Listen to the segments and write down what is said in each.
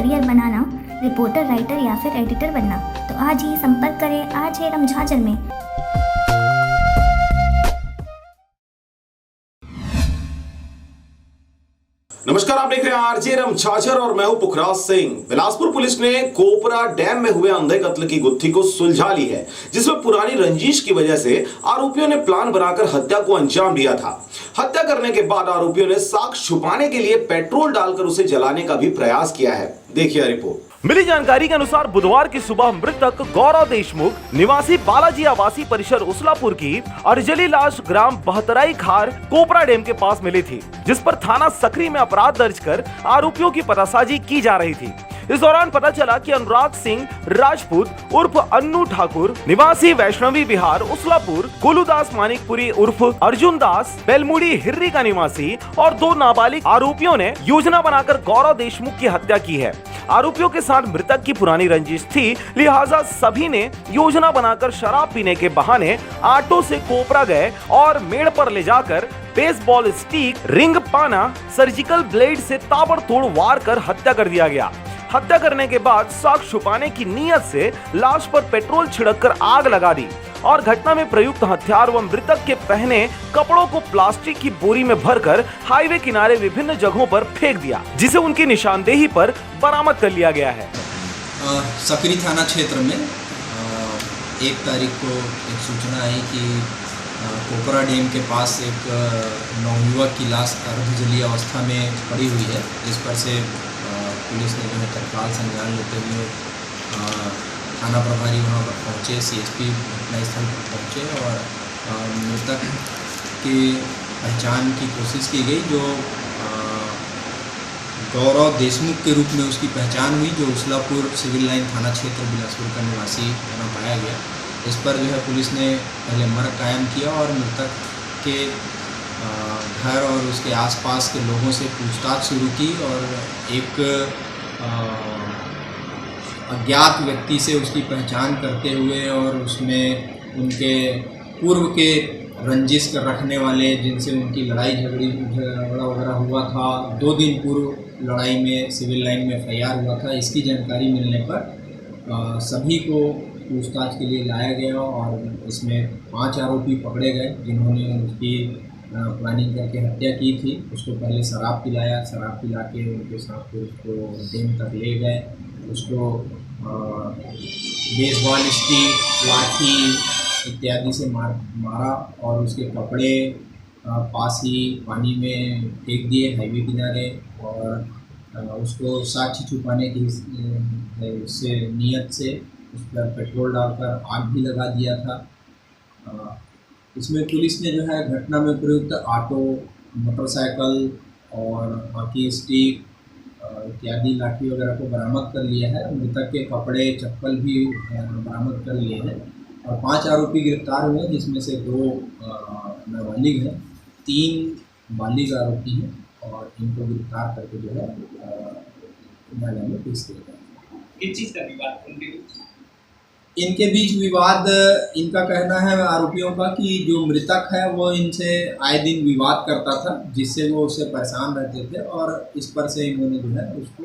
Career बनाना, reporter, writer या फिर editor बनना, तो आज ही संपर्क करें RJ रम झाझर में। नमस्कार, आप देख रहे हैं आरजे रम झाझर और मैं हूं पुखराज सिंह। बिलासपुर पुलिस ने कोपरा डैम में हुए अंधे कत्ल की गुत्थी को सुलझा ली है, जिसमें पुरानी रंजिश की वजह से आरोपियों ने प्लान बनाकर हत्या को अंजाम दिया था। हत्या करने के बाद आरोपियों ने साक्ष्य छुपाने के लिए पेट्रोल डालकर उसे जलाने का भी प्रयास किया है। देखिए रिपोर्ट। मिली जानकारी के अनुसार बुधवार की सुबह मृतक गौरव देशमुख निवासी बालाजी आवासीय परिसर उसलापुर की अर्जली लाश ग्राम बहतराई खार कोपरा डैम के पास मिली थी, जिस पर थाना सकरी में अपराध दर्ज कर आरोपियों की पतासाजी की जा रही थी। इस दौरान पता चला कि अनुराग सिंह राजपूत उर्फ अन्नू ठाकुर निवासी वैष्णवी विहार उसलापुर, गोलूदास मानिकपुरी उर्फ अर्जुन दास बेलमुड़ी हिर्री का निवासी और 2 नाबालिग आरोपियों ने योजना बनाकर गौरव देशमुख की हत्या की है। आरोपियों के साथ मृतक की पुरानी रंजिश थी, लिहाजा सभी ने योजना बनाकर शराब पीने के बहाने ऑटो से कोपरा गए और मेड़ पर ले जाकर बेसबॉल स्टिक, रिंग पाना, सर्जिकल ब्लेड से ताबड़तोड़ वार कर हत्या कर दिया गया। हत्या करने के बाद साक्ष्य छुपाने की नीयत से लाश पर पेट्रोल छिड़ककर आग लगा दी और घटना में प्रयुक्त हथियार व मृतक के पहने कपड़ों को प्लास्टिक की बोरी में भरकर हाईवे किनारे विभिन्न जगहों पर फेंक दिया, जिसे उनकी निशानदेही पर बरामद कर लिया गया है। सकरी थाना क्षेत्र में 1 तारीख को एक सूचना आई कि कोपरा डैम के पास एक नवयुवक की लाश अर्धजलीय अवस्था में पड़ी हुई है। इस पर से पुलिस ने जो है तत्काल संज्ञान लेते हुए थाना प्रभारी वहाँ पर पहुँचे, CSP घटनास्थल पर पहुँचे और मृतक की पहचान की कोशिश की गई, जो गौरव देशमुख के रूप में उसकी पहचान हुई, जो उसलापुर सिविल लाइन थाना क्षेत्र बिलासपुर का निवासी बना पाया गया। इस पर जो है पुलिस ने पहले मर्ग कायम किया और मृतक के घर और उसके आसपास के लोगों से पूछताछ शुरू की और एक अज्ञात व्यक्ति से उसकी पहचान करते हुए और उसमें उनके पूर्व के रंजिश कर रखने वाले जिनसे उनकी लड़ाई झगड़ा वगैरह हुआ था, 2 दिन पूर्व लड़ाई में सिविल लाइन में FIR हुआ था, इसकी जानकारी मिलने पर सभी को पूछताछ के लिए लाया गया और इसमें 5 आरोपी पकड़े गए, जिन्होंने उसकी प्लानिंग करके हत्या की थी। उसको पहले शराब पिलाया, शराब पिला के उनके साथ फिर उसको डैम तक ले गए, उसको बेसबॉल स्टिक, लाठी इत्यादि से मारा और उसके कपड़े पास ही पानी में फेंक दिए हाईवे किनारे और उसको साक्ष्य छुपाने की उससे नीयत से उस पर पेट्रोल डालकर आग भी लगा दिया था। इसमें पुलिस ने जो है घटना में प्रयुक्त ऑटो, मोटरसाइकिल और बाकी स्टिक इत्यादि लाठी वगैरह को बरामद कर लिया है। मृतक के कपड़े, चप्पल भी बरामद कर लिए हैं और 5 आरोपी गिरफ्तार हुए, जिसमें से 2 नाबालिग हैं, 3 बालिग आरोपी हैं और इनको गिरफ्तार करके जो है न्यायालय में पेश किया गया। किस चीज़ का विवाद इनके बीच विवाद, इनका कहना है आरोपियों का कि जो मृतक है वो इनसे आए दिन विवाद करता था, जिससे वो उससे परेशान रहते थे और इस पर से इन्होंने जो है उसको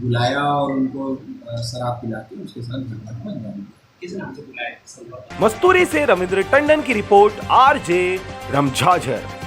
बुलाया और उनको शराब पिला के उसके साथ घटना को अंजाम दिया। किस नाम से बुलाया? मस्तूरी से रविंद्र टंडन की रिपोर्ट, RJ रम झाझर।